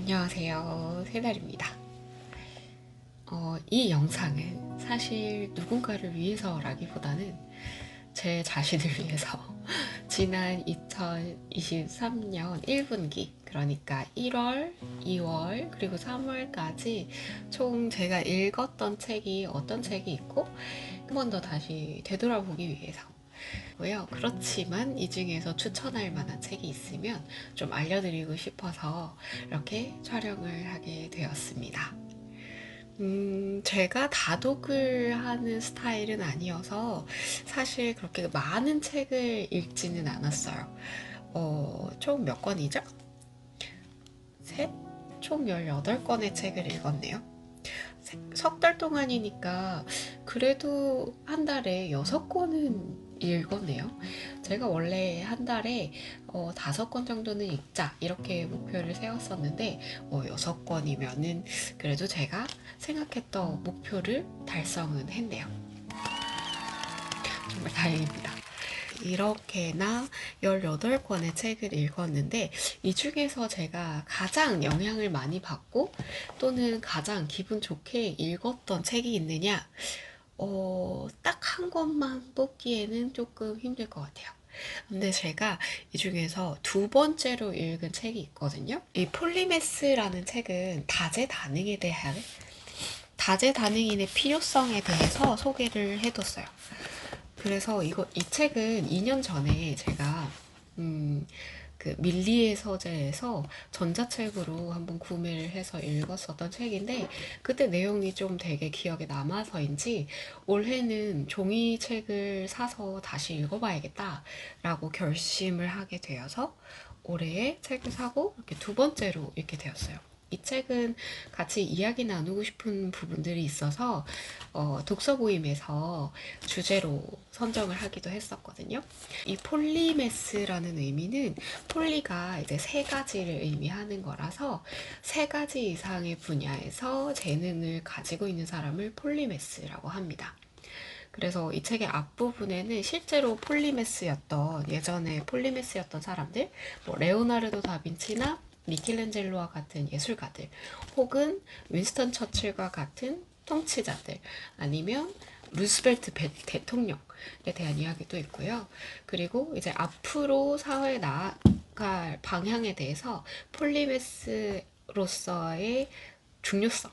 안녕하세요. 새달입니다. 이 영상은 사실 누군가를 위해서라기보다는 제 자신을 위해서 지난 2023년 1분기 그러니까 1월, 2월 그리고 3월까지 총 제가 읽었던 책이 어떤 책이 있고 한 번 더 다시 되돌아보기 위해서 고요. 그렇지만 이 중에서 추천할 만한 책이 있으면 좀 알려드리고 싶어서 이렇게 촬영을 하게 되었습니다. 제가 다독을 하는 스타일은 아니어서 사실 그렇게 많은 책을 읽지는 않았어요. 총 몇 권이죠? 셋? 총 18권의 책을 읽었네요. 석 달 동안이니까 그래도 한 달에 6권은 읽었네요. 제가 원래 한 달에 5권 정도는 읽자 이렇게 목표를 세웠었는데 6권이면은 그래도 제가 생각했던 목표를 달성은 했네요. 정말 다행입니다. 이렇게나 18권의 책을 읽었는데 이 중에서 제가 가장 영향을 많이 받고 또는 가장 기분 좋게 읽었던 책이 있느냐? 딱 한 권만 뽑기에는 조금 힘들 것 같아요. 근데 제가 이 중에서 두 번째로 읽은 책이 있거든요. 이 폴리메스라는 책은 다재다능인의 필요성에 대해서 소개를 해뒀어요. 그래서 이 책은 2년 전에 제가 그 밀리의 서재에서 전자책으로 한번 구매를 해서 읽었었던 책인데 그때 내용이 좀 되게 기억에 남아서인지 올해는 종이책을 사서 다시 읽어봐야겠다라고 결심을 하게 되어서 올해에 책을 사고 이렇게 두 번째로 읽게 되었어요. 이 책은 같이 이야기 나누고 싶은 부분들이 있어서 독서 모임에서 주제로 선정을 하기도 했었거든요. 이 폴리메스라는 의미는 폴리가 이제 세 가지를 의미하는 거라서 세 가지 이상의 분야에서 재능을 가지고 있는 사람을 폴리메스라고 합니다. 그래서 이 책의 앞부분에는 실제로 예전에 폴리메스였던 사람들, 뭐 레오나르도 다빈치나 미켈란젤로와 같은 예술가들, 혹은 윈스턴 처칠과 같은 통치자들, 아니면 루스벨트 대통령에 대한 이야기도 있고요. 그리고 이제 앞으로 사회에 나아갈 방향에 대해서 폴리메스로서의 중요성,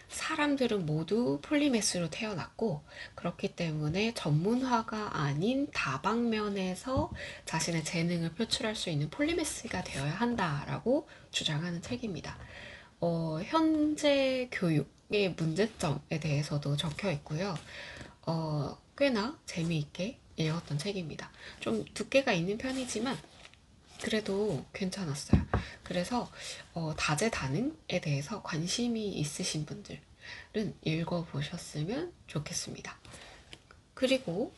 사람들은 모두 폴리메스로 태어났고 그렇기 때문에 전문화가 아닌 다방면에서 자신의 재능을 표출할 수 있는 폴리메스가 되어야 한다라고 주장하는 책입니다. 현재 교육의 문제점에 대해서도 적혀 있고요. 꽤나 재미있게 읽었던 책입니다. 좀 두께가 있는 편이지만 그래도 괜찮았어요. 그래서 다재다능에 대해서 관심이 있으신 분들은 읽어보셨으면 좋겠습니다. 그리고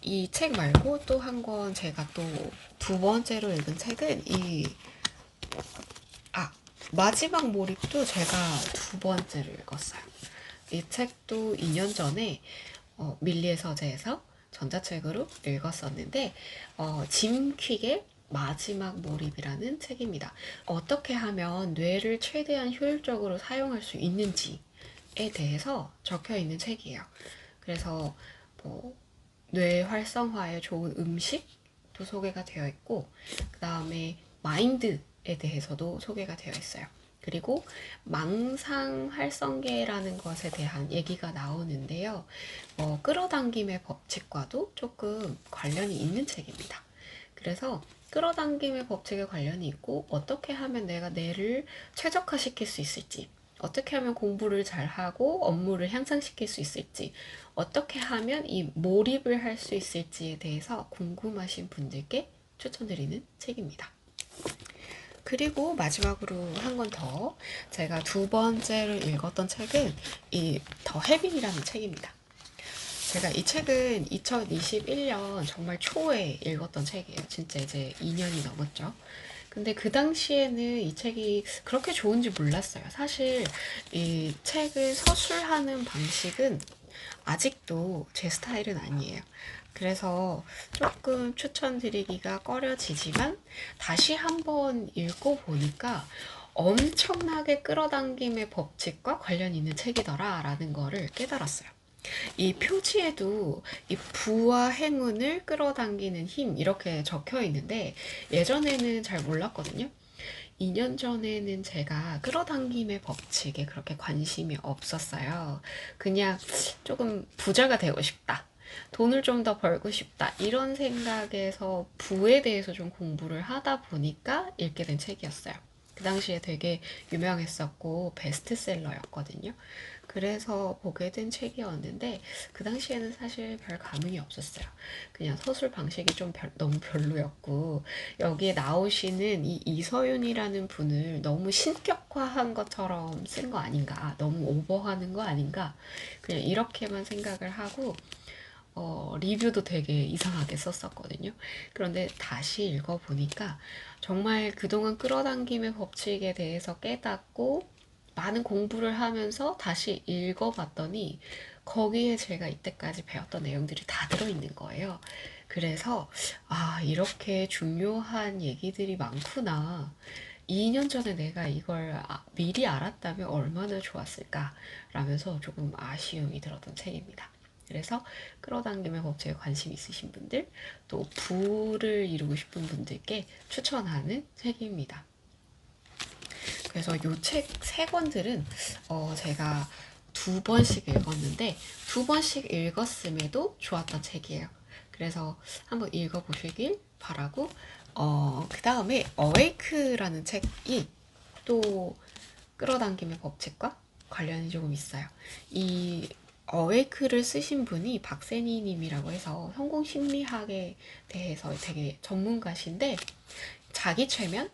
이 책 말고 또 한 권 제가 또 두 번째로 읽은 책은 마지막 몰입도 제가 두 번째로 읽었어요. 이 책도 2년 전에 밀리의 서재에서 전자책으로 읽었었는데 짐 퀵의 마지막 몰입이라는 책입니다. 어떻게 하면 뇌를 최대한 효율적으로 사용할 수 있는지에 대해서 적혀 있는 책이에요. 그래서 뭐 뇌 활성화에 좋은 음식도 소개가 되어 있고 그 다음에 마인드에 대해서도 소개가 되어 있어요. 그리고 망상 활성계라는 것에 대한 얘기가 나오는데요. 끌어당김의 법칙과도 조금 관련이 있는 책입니다. 그래서 끌어당김의 법칙에 관련이 있고 어떻게 하면 내가 뇌를 최적화시킬 수 있을지, 어떻게 하면 공부를 잘하고 업무를 향상시킬 수 있을지, 어떻게 하면 이 몰입을 할 수 있을지에 대해서 궁금하신 분들께 추천드리는 책입니다. 그리고 마지막으로 한 권 더 제가 두 번째로 읽었던 책은 이 더 헤빈이라는 책입니다. 제가 이 책은 2021년 정말 초에 읽었던 책이에요. 진짜 이제 2년이 넘었죠. 근데 그 당시에는 이 책이 그렇게 좋은지 몰랐어요. 사실 이 책을 서술하는 방식은 아직도 제 스타일은 아니에요. 그래서 조금 추천드리기가 꺼려지지만 다시 한번 읽고 보니까 엄청나게 끌어당김의 법칙과 관련 있는 책이더라 라는 거를 깨달았어요. 이 표지에도 이 부와 행운을 끌어당기는 힘 이렇게 적혀 있는데 예전에는 잘 몰랐거든요. 2년 전에는 제가 끌어당김의 법칙에 그렇게 관심이 없었어요. 그냥 조금 부자가 되고 싶다. 돈을 좀 더 벌고 싶다. 이런 생각에서 부에 대해서 좀 공부를 하다 보니까 읽게 된 책이었어요. 그 당시에 되게 유명했었고 베스트셀러였거든요. 그래서 보게 된 책이었는데 그 당시에는 사실 별 감흥이 없었어요. 그냥 서술 방식이 좀 너무 별로였고 여기에 나오시는 이 이서윤이라는 분을 너무 신격화한 것처럼 쓴 거 아닌가, 너무 오버하는 거 아닌가, 그냥 이렇게만 생각을 하고 리뷰도 되게 이상하게 썼었거든요. 그런데 다시 읽어보니까 정말 그동안 끌어당김의 법칙에 대해서 깨닫고 많은 공부를 하면서 다시 읽어봤더니 거기에 제가 이때까지 배웠던 내용들이 다 들어있는 거예요. 그래서 아, 이렇게 중요한 얘기들이 많구나. 2년 전에 내가 이걸 미리 알았다면 얼마나 좋았을까 라면서 조금 아쉬움이 들었던 책입니다. 그래서 끌어당김의 법칙에 관심 있으신 분들, 또 부를 이루고 싶은 분들께 추천하는 책입니다. 그래서 이 책 세 권들은 제가 2번씩 읽었는데 2번씩 읽었음에도 좋았던 책이에요. 그래서 한번 읽어보시길 바라고 그 다음에 어웨이크라는 책이 또 끌어당김의 법칙과 관련이 조금 있어요. 이 어웨이크를 쓰신 분이 박세니 님이라고 해서 성공 심리학에 대해서 되게 전문가신데 자기 최면에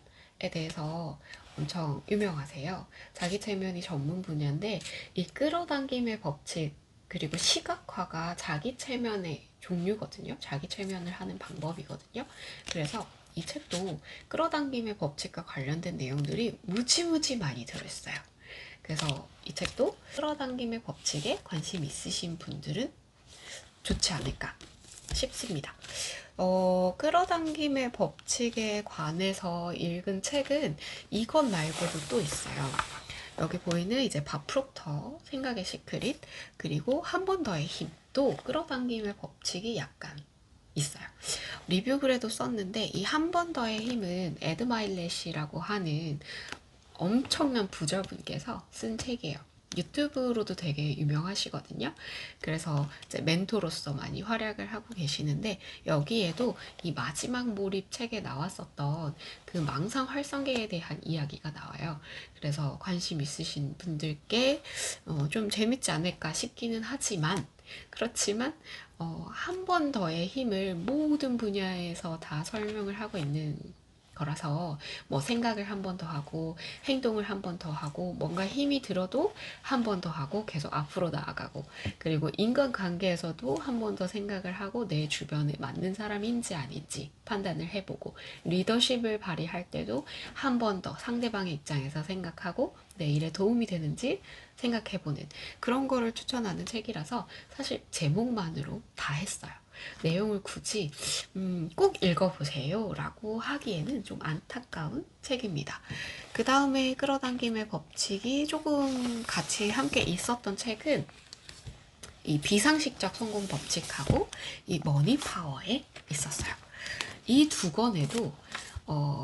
대해서 엄청 유명하세요. 자기 최면이 전문 분야인데 이 끌어당김의 법칙 그리고 시각화가 자기 최면의 종류거든요. 자기 최면을 하는 방법이거든요. 그래서 이 책도 끌어당김의 법칙과 관련된 내용들이 무지무지 많이 들어있어요. 그래서 이 책도 끌어당김의 법칙에 관심 있으신 분들은 좋지 않을까 싶습니다. 끌어당김의 법칙에 관해서 읽은 책은 이것 말고도 또 있어요. 여기 보이는 이제 밥 프록터 생각의 시크릿 그리고 한 번 더의 힘 또 끌어당김의 법칙이 약간 있어요. 리뷰 글에도 썼는데 이 한 번 더의 힘은 에드 마일렛이라고 하는 엄청난 부자분께서 쓴 책이에요. 유튜브로도 되게 유명하시거든요. 그래서 이제 멘토로서 많이 활약을 하고 계시는데 여기에도 이 마지막 몰입 책에 나왔었던 그 망상 활성계에 대한 이야기가 나와요. 그래서 관심 있으신 분들께 좀 재밌지 않을까 싶기는 하지만 그렇지만 한 번 더의 힘을 모든 분야에서 다 설명을 하고 있는 거라서 뭐 생각을 한 번 더 하고 행동을 한 번 더 하고 뭔가 힘이 들어도 한 번 더 하고 계속 앞으로 나아가고 그리고 인간관계에서도 한 번 더 생각을 하고 내 주변에 맞는 사람인지 아닌지 판단을 해보고 리더십을 발휘할 때도 한 번 더 상대방의 입장에서 생각하고 내 일에 도움이 되는지 생각해보는 그런 거를 추천하는 책이라서 사실 제목만으로 다 했어요. 내용을 굳이 꼭 읽어보세요 라고 하기에는 좀 안타까운 책입니다. 그 다음에 끌어당김의 법칙이 조금 같이 함께 있었던 책은 이 비상식적 성공 법칙하고 이 머니 파워에 있었어요. 이 두 권에도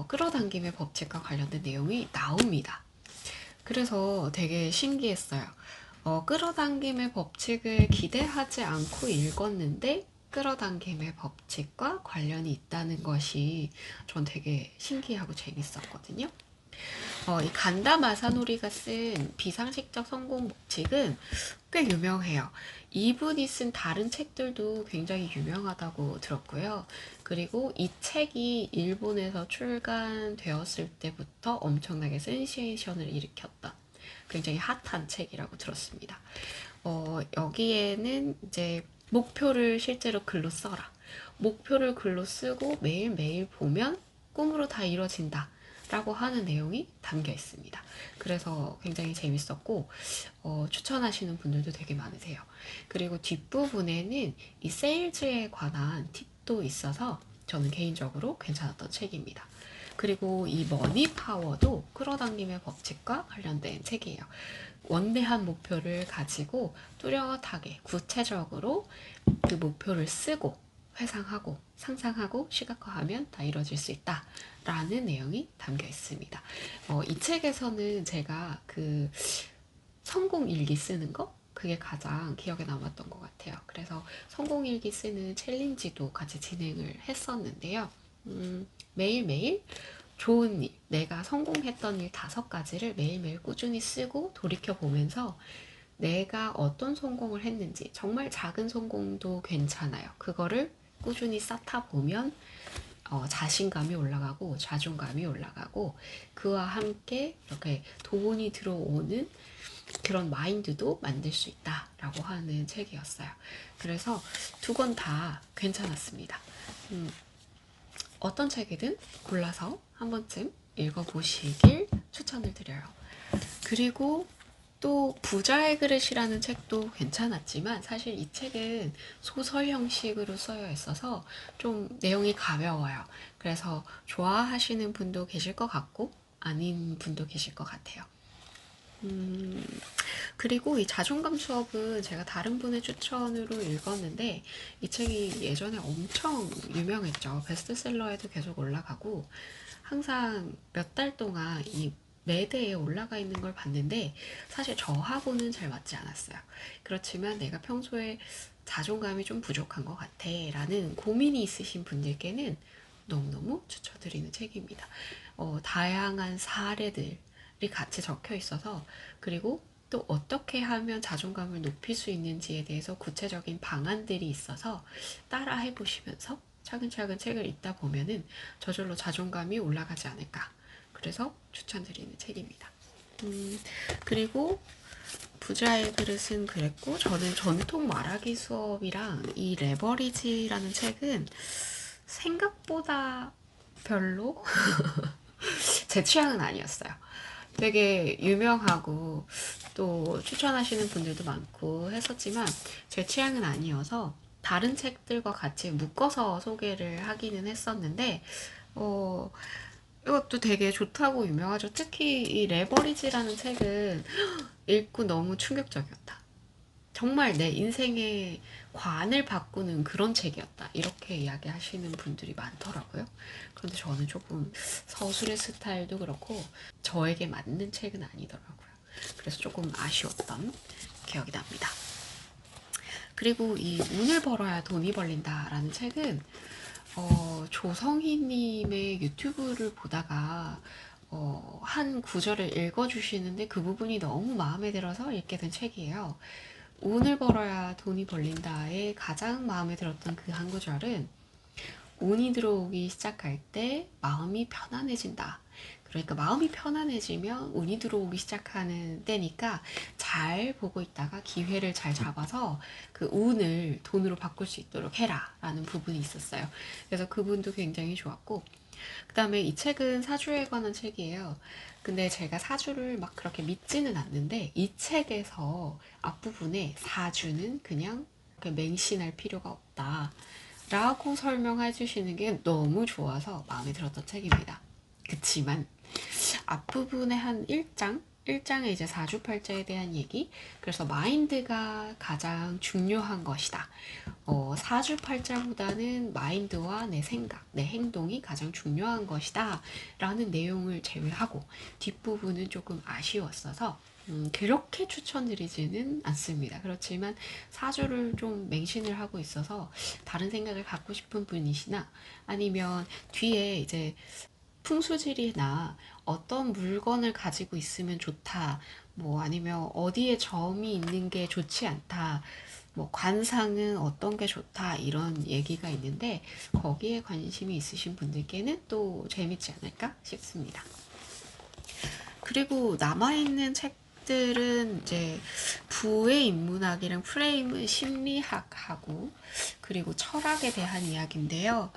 끌어당김의 법칙과 관련된 내용이 나옵니다. 그래서 되게 신기했어요. 끌어당김의 법칙을 기대하지 않고 읽었는데 끌어당김의 법칙과 관련이 있다는 것이 전 되게 신기하고 재밌었거든요. 이 간다 마사노리가 쓴 비상식적 성공 법칙은 꽤 유명해요. 이분이 쓴 다른 책들도 굉장히 유명하다고 들었고요. 그리고 이 책이 일본에서 출간되었을 때부터 엄청나게 센세이션을 일으켰던 굉장히 핫한 책이라고 들었습니다. 여기에는 이제 목표를 실제로 글로 써라. 목표를 글로 쓰고 매일매일 보면 꿈으로 다 이루어진다. 라고 하는 내용이 담겨 있습니다. 그래서 굉장히 재밌었고 추천하시는 분들도 되게 많으세요. 그리고 뒷부분에는 이 세일즈에 관한 팁도 있어서 저는 개인적으로 괜찮았던 책입니다. 그리고 이 머니 파워도 끌어당김의 법칙과 관련된 책이에요. 원대한 목표를 가지고 뚜렷하게 구체적으로 그 목표를 쓰고 회상하고 상상하고 시각화하면 다 이루어질 수 있다 라는 내용이 담겨 있습니다. 이 책에서는 제가 그 성공일기 쓰는 거 그게 가장 기억에 남았던 것 같아요. 그래서 성공일기 쓰는 챌린지도 같이 진행을 했었는데요. 매일매일 좋은 일, 내가 성공했던 일 5가지를 매일매일 꾸준히 쓰고 돌이켜보면서 내가 어떤 성공을 했는지, 정말 작은 성공도 괜찮아요. 그거를 꾸준히 쌓다 보면 자신감이 올라가고 자존감이 올라가고 그와 함께 이렇게 돈이 들어오는 그런 마인드도 만들 수 있다라고 하는 책이었어요. 그래서 두 권 다 괜찮았습니다. 어떤 책이든 골라서 한 번쯤 읽어보시길 추천을 드려요. 그리고 또 부자의 그릇이라는 책도 괜찮았지만 사실 이 책은 소설 형식으로 쓰여 있어서 좀 내용이 가벼워요. 그래서 좋아하시는 분도 계실 것 같고 아닌 분도 계실 것 같아요. 그리고 이 자존감 수업은 제가 다른 분의 추천으로 읽었는데 이 책이 예전에 엄청 유명했죠. 베스트셀러에도 계속 올라가고 항상 몇 달 동안 이 매대에 올라가 있는 걸 봤는데 사실 저하고는 잘 맞지 않았어요. 그렇지만 내가 평소에 자존감이 좀 부족한 것 같아 라는 고민이 있으신 분들께는 너무너무 추천드리는 책입니다. 다양한 사례들이 같이 적혀 있어서 그리고 또 어떻게 하면 자존감을 높일 수 있는지에 대해서 구체적인 방안들이 있어서 따라 해보시면서 차근차근 책을 읽다 보면은 저절로 자존감이 올라가지 않을까. 그래서 추천드리는 책입니다. 그리고 부자의 그릇은 그랬고 저는 전통 말하기 수업이랑 이 레버리지라는 책은 생각보다 별로 제 취향은 아니었어요. 되게 유명하고 또 추천하시는 분들도 많고 했었지만 제 취향은 아니어서 다른 책들과 같이 묶어서 소개를 하기는 했었는데 이것도 되게 좋다고 유명하죠. 특히 이 레버리지라는 책은 읽고 너무 충격적이었다. 정말 내 인생의 관을 바꾸는 그런 책이었다. 이렇게 이야기하시는 분들이 많더라고요. 그런데 저는 조금 서술의 스타일도 그렇고 저에게 맞는 책은 아니더라고요. 그래서 조금 아쉬웠던 기억이 납니다. 그리고 이 운을 벌어야 돈이 벌린다라는 책은 조성희님의 유튜브를 보다가 한 구절을 읽어주시는데 그 부분이 너무 마음에 들어서 읽게 된 책이에요. 운을 벌어야 돈이 벌린다에 가장 마음에 들었던 그 한 구절은 운이 들어오기 시작할 때 마음이 편안해진다. 그러니까 마음이 편안해지면 운이 들어오기 시작하는 때니까 잘 보고 있다가 기회를 잘 잡아서 그 운을 돈으로 바꿀 수 있도록 해라 라는 부분이 있었어요. 그래서 그분도 굉장히 좋았고 그 다음에 이 책은 사주에 관한 책이에요. 근데 제가 사주를 막 그렇게 믿지는 않는데 이 책에서 앞부분에 사주는 그냥 맹신할 필요가 없다 라고 설명해 주시는 게 너무 좋아서 마음에 들었던 책입니다. 그치만 앞부분에 한 1장에 이제 사주팔자에 대한 얘기, 그래서 마인드가 가장 중요한 것이다. 사주팔자보다는 마인드와 내 생각, 내 행동이 가장 중요한 것이다 라는 내용을 제외하고 뒷부분은 조금 아쉬웠어서 그렇게 추천드리지는 않습니다. 그렇지만 사주를 좀 맹신을 하고 있어서 다른 생각을 갖고 싶은 분이시나 아니면 뒤에 이제 풍수지리나 어떤 물건을 가지고 있으면 좋다, 뭐 아니면 어디에 점이 있는 게 좋지 않다, 뭐 관상은 어떤 게 좋다 이런 얘기가 있는데 거기에 관심이 있으신 분들께는 또 재밌지 않을까 싶습니다. 그리고 남아있는 책들은 이제 부의 인문학이랑 프레임은 심리학하고 그리고 철학에 대한 이야기인데요.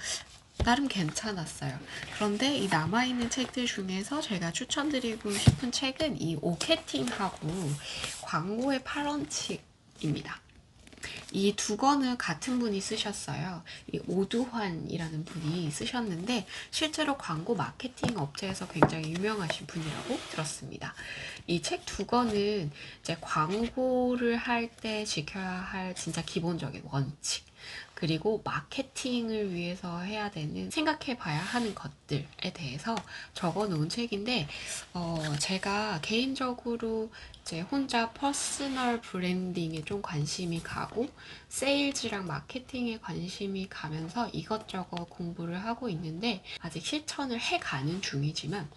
나름 괜찮았어요. 그런데 이 남아있는 책들 중에서 제가 추천드리고 싶은 책은 이 오케팅하고 광고의 파런치입니다. 이 두 권은 같은 분이 쓰셨어요. 이 오두환이라는 분이 쓰셨는데 실제로 광고 마케팅 업체에서 굉장히 유명하신 분이라고 들었습니다. 이 책 두 권은 이제 광고를 할 때 지켜야 할 진짜 기본적인 원칙, 그리고 마케팅을 위해서 해야 되는 생각해 봐야 하는 것들에 대해서 적어 놓은 책인데, 제가 개인적으로 이제 혼자 퍼스널 브랜딩에 좀 관심이 가고 세일즈랑 마케팅에 관심이 가면서 이것저것 공부를 하고 있는데 아직 실천을 해가는 중이지만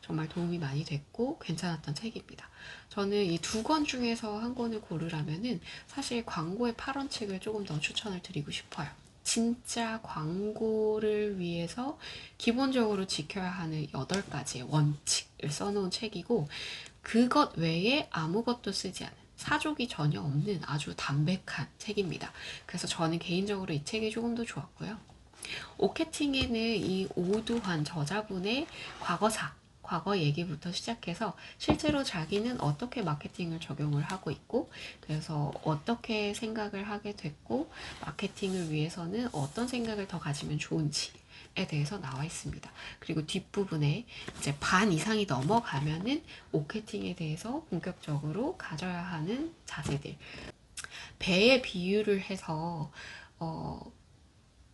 정말 도움이 많이 됐고 괜찮았던 책입니다. 저는 이 두 권 중에서 한 권을 고르라면은 사실 광고의 8원칙을 조금 더 추천을 드리고 싶어요. 진짜 광고를 위해서 기본적으로 지켜야 하는 8가지의 원칙을 써놓은 책이고, 그것 외에 아무것도 쓰지 않은, 사족이 전혀 없는 아주 담백한 책입니다. 그래서 저는 개인적으로 이 책이 조금 더 좋았고요. 오케팅에는 이 오두환 저자분의 과거 얘기부터 시작해서 실제로 자기는 어떻게 마케팅을 적용을 하고 있고, 그래서 어떻게 생각을 하게 됐고, 마케팅을 위해서는 어떤 생각을 더 가지면 좋은지에 대해서 나와 있습니다. 그리고 뒷부분에 이제 반 이상이 넘어가면은 오케팅에 대해서 본격적으로 가져야 하는 자세들. 배의 비유를 해서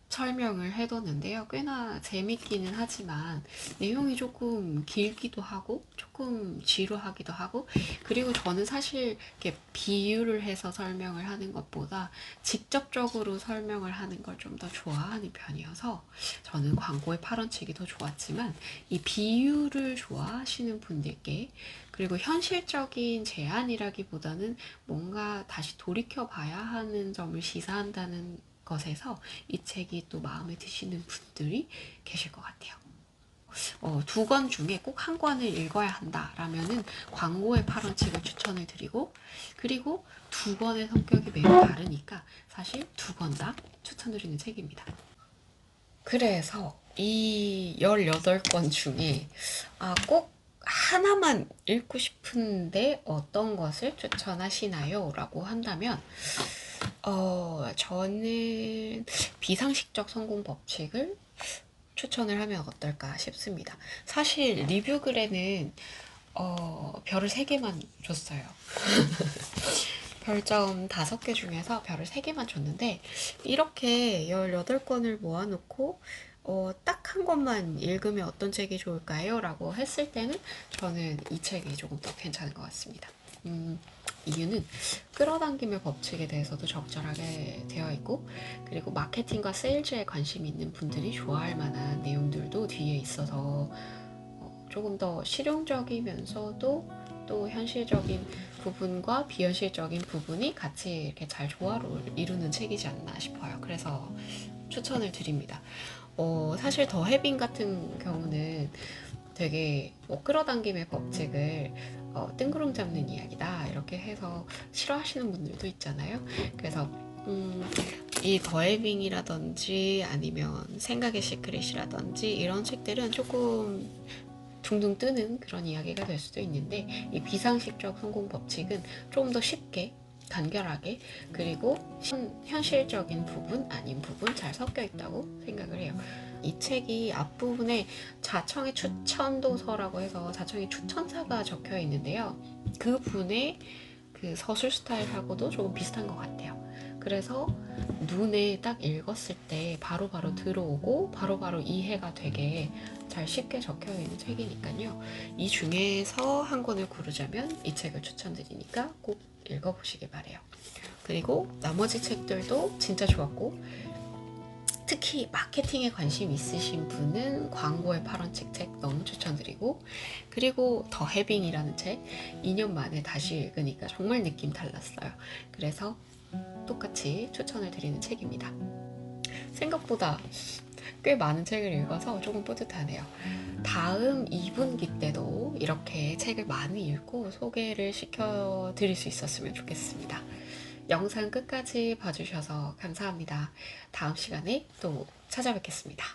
설명을 해뒀는데요. 꽤나 재밌기는 하지만 내용이 조금 길기도 하고 조금 지루하기도 하고, 그리고 저는 사실 이렇게 비유를 해서 설명을 하는 것보다 직접적으로 설명을 하는 걸 좀 더 좋아하는 편이어서 저는 광고의 8원칙이 더 좋았지만, 이 비유를 좋아하시는 분들께, 그리고 현실적인 제안이라기보다는 뭔가 다시 돌이켜 봐야 하는 점을 시사한다는 것에서 이 책이 또 마음에 드시는 분들이 계실 것 같아요. 두 권 중에 꼭 한 권을 읽어야 한다라면은 광고의 8원칙을 추천을 드리고, 그리고 두 권의 성격이 매우 다르니까 사실 두 권 다 추천드리는 책입니다. 그래서 이 18권 중에 꼭 하나만 읽고 싶은데 어떤 것을 추천하시나요? 라고 한다면 저는 비상식적 성공 법칙을 추천을 하면 어떨까 싶습니다. 사실 리뷰 글에는 별을 3개만 줬어요. 별점 5개 중에서 별을 3개만 줬는데, 이렇게 18권을 모아놓고 딱 한 권만 읽으면 어떤 책이 좋을까요? 라고 했을 때는 저는 이 책이 조금 더 괜찮은 것 같습니다. 이유는 끌어당김의 법칙에 대해서도 적절하게 되어 있고, 그리고 마케팅과 세일즈에 관심이 있는 분들이 좋아할 만한 내용들도 뒤에 있어서 조금 더 실용적이면서도 또 현실적인 부분과 비현실적인 부분이 같이 이렇게 잘 조화를 이루는 책이지 않나 싶어요. 그래서 추천을 드립니다. 사실 더 해빙 같은 경우는 되게 끌어당김의 법칙을 뜬구름 잡는 이야기다 이렇게 해서 싫어하시는 분들도 있잖아요. 그래서 이 더해빙이라든지 아니면 생각의 시크릿이라든지 이런 책들은 조금 둥둥 뜨는 그런 이야기가 될 수도 있는데, 이 비상식적 성공 법칙은 조금 더 쉽게 간결하게, 그리고 현실적인 부분 아닌 부분 잘 섞여 있다고 생각을 해요. 이 책이 앞부분에 자청의 추천도서라고 해서 자청의 추천사가 적혀 있는데요. 그 분의 그 서술 스타일하고도 조금 비슷한 것 같아요. 그래서 눈에 딱 읽었을 때 바로바로 들어오고 바로바로 이해가 되게 잘 쉽게 적혀 있는 책이니까요. 이 중에서 한 권을 고르자면 이 책을 추천드리니까 꼭 읽어보시길 바래요. 그리고 나머지 책들도 진짜 좋았고, 특히 마케팅에 관심 있으신 분은 광고의 8원칙 책 너무 추천드리고, 그리고 더 해빙이라는 책 2년 만에 다시 읽으니까 정말 느낌 달랐어요. 그래서 똑같이 추천을 드리는 책입니다. 생각보다 꽤 많은 책을 읽어서 조금 뿌듯하네요. 다음 2분기 때도 이렇게 책을 많이 읽고 소개를 시켜드릴 수 있었으면 좋겠습니다. 영상 끝까지 봐주셔서 감사합니다. 다음 시간에 또 찾아뵙겠습니다.